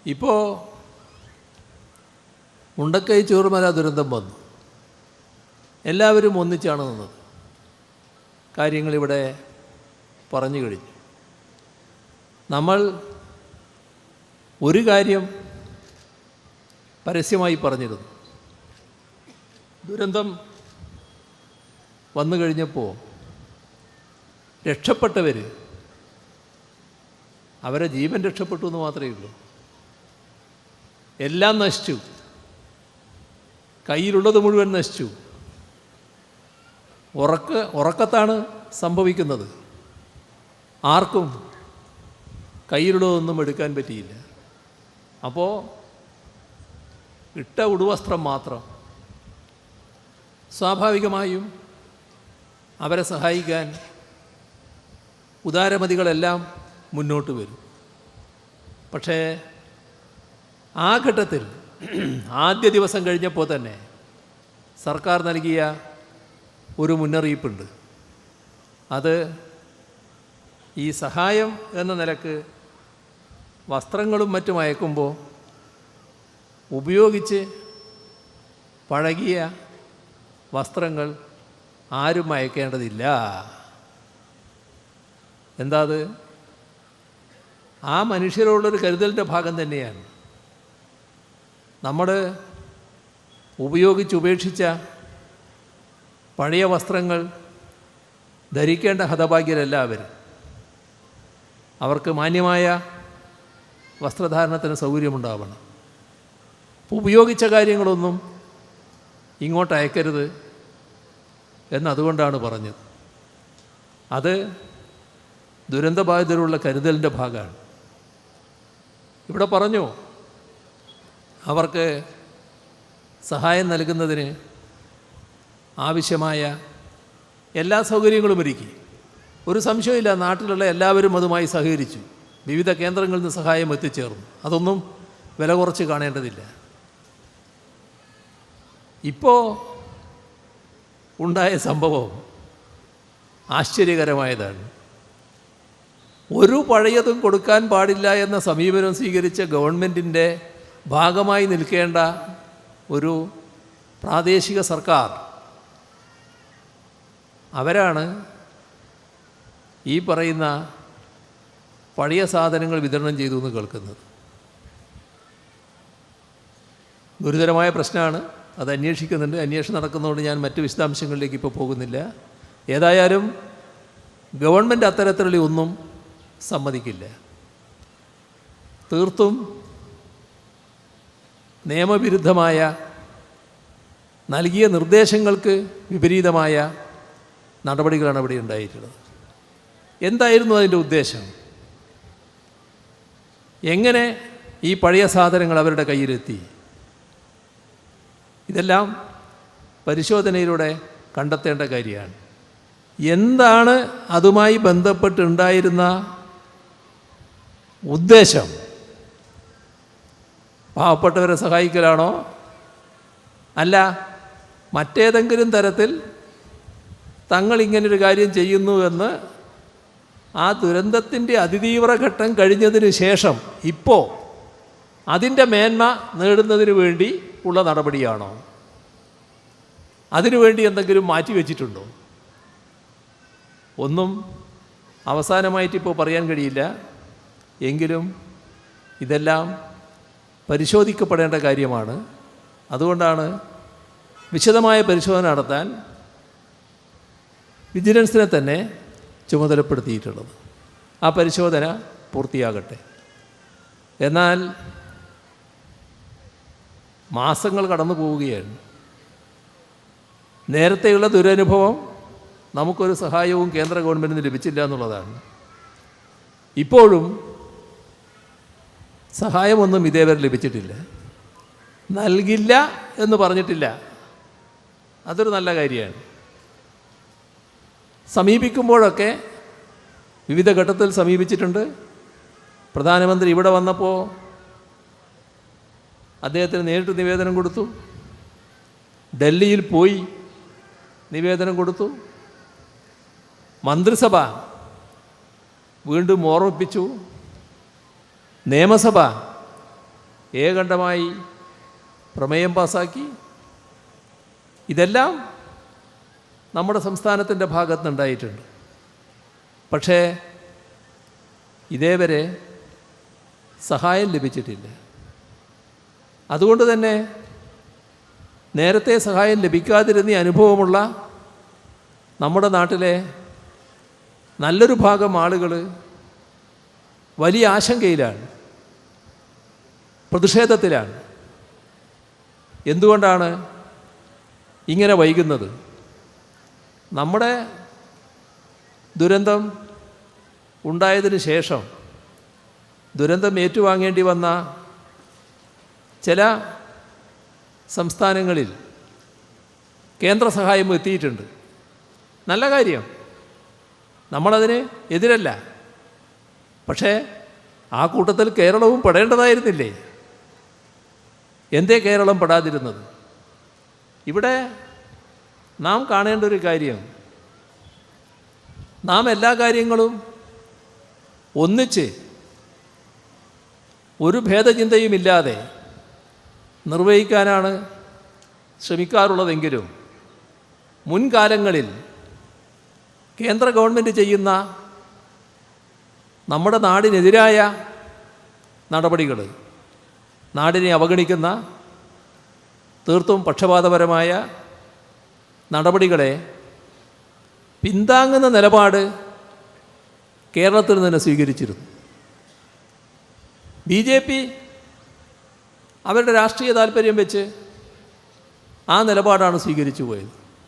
ഇപ്പോൾ മുണ്ടക്കൈ ചൂരൽമല ദുരന്തം വന്നു. എല്ലാവരും ഒന്നിച്ചാണ് നിന്നത്. കാര്യങ്ങളിവിടെ പറഞ്ഞു കഴിഞ്ഞു. നമ്മൾ ഒരു കാര്യം പരസ്യമായി പറഞ്ഞിരുന്നു. ദുരന്തം വന്നു കഴിഞ്ഞപ്പോൾ രക്ഷപ്പെട്ടവർ അവരെ ജീവൻ രക്ഷപ്പെട്ടു എന്ന് മാത്രമേ ഉള്ളൂ. എല്ലാം നശിച്ചു, കയ്യിലുള്ളത് മുഴുവൻ നശിച്ചു. ഉറക്കത്താണ് സംഭവിക്കുന്നത്. ആർക്കും കയ്യിലുള്ളതൊന്നും എടുക്കാൻ പറ്റിയില്ല. അപ്പോൾ ഇട്ട ഉടുവസ്ത്രം മാത്രം. സ്വാഭാവികമായും അവരെ സഹായിക്കാൻ ഉദാരമതികളെല്ലാം മുന്നോട്ട് വരും. പക്ഷേ ആ ഘട്ടത്തിൽ ആദ്യ ദിവസം കഴിഞ്ഞപ്പോൾ തന്നെ സർക്കാർ നൽകിയ ഒരു മുന്നറിയിപ്പുണ്ട്. അത് ഈ സഹായം എന്ന നിലക്ക് വസ്ത്രങ്ങളും മറ്റും അയക്കുമ്പോൾ ഉപയോഗിച്ച് പഴകിയ വസ്ത്രങ്ങൾ ആരും അയക്കേണ്ടതില്ല. എന്താ അത്? ആ മനുഷ്യരോടുള്ളൊരു കരുതലിൻ്റെ ഭാഗം തന്നെയാണ്. നമ്മൾ ഉപയോഗിച്ചുപേക്ഷിച്ച പഴയ വസ്ത്രങ്ങൾ ധരിക്കേണ്ട ഹതഭാഗ്യരല്ല അവർ. അവർക്ക് മാന്യമായ വസ്ത്രധാരണത്തിന് സൗകര്യമുണ്ടാവണം. ഉപയോഗിച്ച കാര്യങ്ങളൊന്നും ഇങ്ങോട്ട് അയക്കരുത് എന്നതുകൊണ്ടാണ് പറഞ്ഞത്. അത് ദുരന്തബാധിതരുള്ള കരുതലിൻ്റെ ഭാഗമാണ്. ഇവിടെ പറഞ്ഞു അവർക്ക് സഹായം നൽകുന്നതിന് ആവശ്യമായ എല്ലാ സൗകര്യങ്ങളും ഒരുക്കി. ഒരു സംശയമില്ല, നാട്ടിലുള്ള എല്ലാവരും അതുമായി സഹകരിച്ചു. വിവിധ കേന്ദ്രങ്ങളിൽ നിന്ന് സഹായം എത്തിച്ചേർന്നു. അതൊന്നും വില കുറച്ച് കാണേണ്ടതില്ല. ഇപ്പോൾ ഉണ്ടായ സംഭവം ആശ്ചര്യകരമായതാണ്. ഒരു പഴയതും കൊടുക്കാൻ പാടില്ല എന്ന സമീപനം സ്വീകരിച്ച ഗവൺമെൻറ്റിൻ്റെ ഭാഗമായി നിൽക്കേണ്ട ഒരു പ്രാദേശിക സർക്കാർ, അവരാണ് ഈ പറയുന്ന പഴയ സാധനങ്ങൾ വിതരണം ചെയ്തു എന്ന് കേൾക്കുന്നത്. ഗുരുതരമായ പ്രശ്നമാണ്. അത് അന്വേഷിക്കുന്നുണ്ട്. അന്വേഷണം നടക്കുന്നതുകൊണ്ട് ഞാൻ മറ്റ് വിശദാംശങ്ങളിലേക്ക് ഇപ്പോൾ പോകുന്നില്ല. ഏതായാലും ഗവൺമെൻറ് അത്തരത്തിലുള്ള ഒന്നും സമ്മതിക്കില്ല. തീർത്തും നിയമവിരുദ്ധമായ, നൽകിയ നിർദ്ദേശങ്ങൾക്ക് വിപരീതമായ നടപടികളാണ് ഇവിടെ ഉണ്ടായിട്ടുള്ളത്. എന്തായിരുന്നു അതിൻ്റെ ഉദ്ദേശം? എങ്ങനെ ഈ പഴയ സാധനങ്ങൾ അവരുടെ കയ്യിലെത്തി? ഇതെല്ലാം പരിശോധനയിലൂടെ കണ്ടെത്തേണ്ട കാര്യമാണ്. എന്താണ് അതുമായി ബന്ധപ്പെട്ടുണ്ടായിരുന്ന ഉദ്ദേശം? പാവപ്പെട്ടവരെ സഹായിക്കലാണോ? അല്ല, മറ്റേതെങ്കിലും തരത്തിൽ തങ്ങളിങ്ങനൊരു കാര്യം ചെയ്യുന്നുവെന്ന് ആ ദുരന്തത്തിൻ്റെ അതിതീവ്ര ഘട്ടം കഴിഞ്ഞതിന് ശേഷം ഇപ്പോൾ അതിൻ്റെ മേന്മ നേടുന്നതിന് വേണ്ടി ഉള്ള നടപടിയാണോ? അതിനുവേണ്ടി എന്തെങ്കിലും മാറ്റി വച്ചിട്ടുണ്ടോ? ഒന്നും അവസാനമായിട്ടിപ്പോൾ പറയാൻ കഴിയില്ല. എങ്കിലും ഇതെല്ലാം പരിശോധിക്കപ്പെടേണ്ട കാര്യമാണ്. അതുകൊണ്ടാണ് വിശദമായ പരിശോധന നടത്താൻ വിജിലൻസിനെ തന്നെ ചുമതലപ്പെടുത്തിയിട്ടുള്ളത്. ആ പരിശോധന പൂർത്തിയാകട്ടെ. എന്നാൽ മാസങ്ങൾ കടന്നു പോവുകയാണ്. നേരത്തെയുള്ള ദുരനുഭവം നമുക്കൊരു സഹായവും കേന്ദ്ര ഗവൺമെൻറ്റിന് ലഭിച്ചില്ല എന്നുള്ളതാണ്. ഇപ്പോഴും സഹായമൊന്നും ഇതേവരെ ലഭിച്ചിട്ടില്ല. നൽകില്ല എന്ന് പറഞ്ഞിട്ടില്ല. അതൊരു നല്ല കാര്യമാണ്. സമീപിക്കുമ്പോഴൊക്കെ വിവിധ ഘട്ടത്തിൽ സമീപിച്ചിട്ടുണ്ട്. പ്രധാനമന്ത്രി ഇവിടെ വന്നപ്പോൾ അദ്ദേഹത്തിന് നേരിട്ട് നിവേദനം കൊടുത്തു. ഡൽഹിയിൽ പോയി നിവേദനം കൊടുത്തു. മന്ത്രിസഭ വീണ്ടും ഓർമ്മിപ്പിച്ചു. നിയമസഭ ഏകണ്ഠമായി പ്രമേയം പാസാക്കി. ഇതെല്ലാം നമ്മുടെ സംസ്ഥാനത്തിൻ്റെ ഭാഗത്തുനിന്നുണ്ടായിട്ടുണ്ട്. പക്ഷേ ഇതേവരെ സഹായം ലഭിച്ചിട്ടില്ല. അതുകൊണ്ട് തന്നെ നേരത്തെ സഹായം ലഭിക്കാതിരുന്ന അനുഭവമുള്ള നമ്മുടെ നാട്ടിലെ നല്ലൊരു ഭാഗം ആളുകൾ വലിയ ആശങ്കയിലാണ്, പ്രതിഷേധത്തിലാണ്. എന്തുകൊണ്ടാണ് ഇങ്ങനെ വൈകുന്നത്? നമ്മുടെ ദുരന്തം ഉണ്ടായതിന് ശേഷം ദുരന്തം ഏറ്റുവാങ്ങേണ്ടി വന്ന ചില സംസ്ഥാനങ്ങളിൽ കേന്ദ്ര സഹായം എത്തിയിട്ടുണ്ട്. നല്ല കാര്യം, നമ്മളതിന് എതിരല്ല. പക്ഷേ ആ കൂട്ടത്തിൽ കേരളവും പെടേണ്ടതായിരുന്നില്ലേ? എന്തേ കേരളം പെടാതിരുന്നത്? ഇവിടെ നാം കാണേണ്ട ഒരു കാര്യം, നാം എല്ലാ കാര്യങ്ങളും ഒന്നിച്ച് ഒരു ഭേദചിന്തയുമില്ലാതെ നിർവഹിക്കാനാണ് ശ്രമിക്കാറുള്ളതെങ്കിലും മുൻകാലങ്ങളിൽ കേന്ദ്ര ഗവൺമെൻറ് ചെയ്യുന്ന നമ്മുടെ നാടിനെതിരായ നടപടികൾ, നാടിനെ അവഗണിക്കുന്ന തീർത്തും പക്ഷപാതപരമായ നടപടികളെ പിന്താങ്ങുന്ന നിലപാട് കേരളത്തിൽ നിന്ന് സ്വീകരിച്ചിരുന്നു. BJP അവരുടെ രാഷ്ട്രീയ താല്പര്യം വെച്ച് ആ നിലപാടാണ് സ്വീകരിച്ചു പോയത്.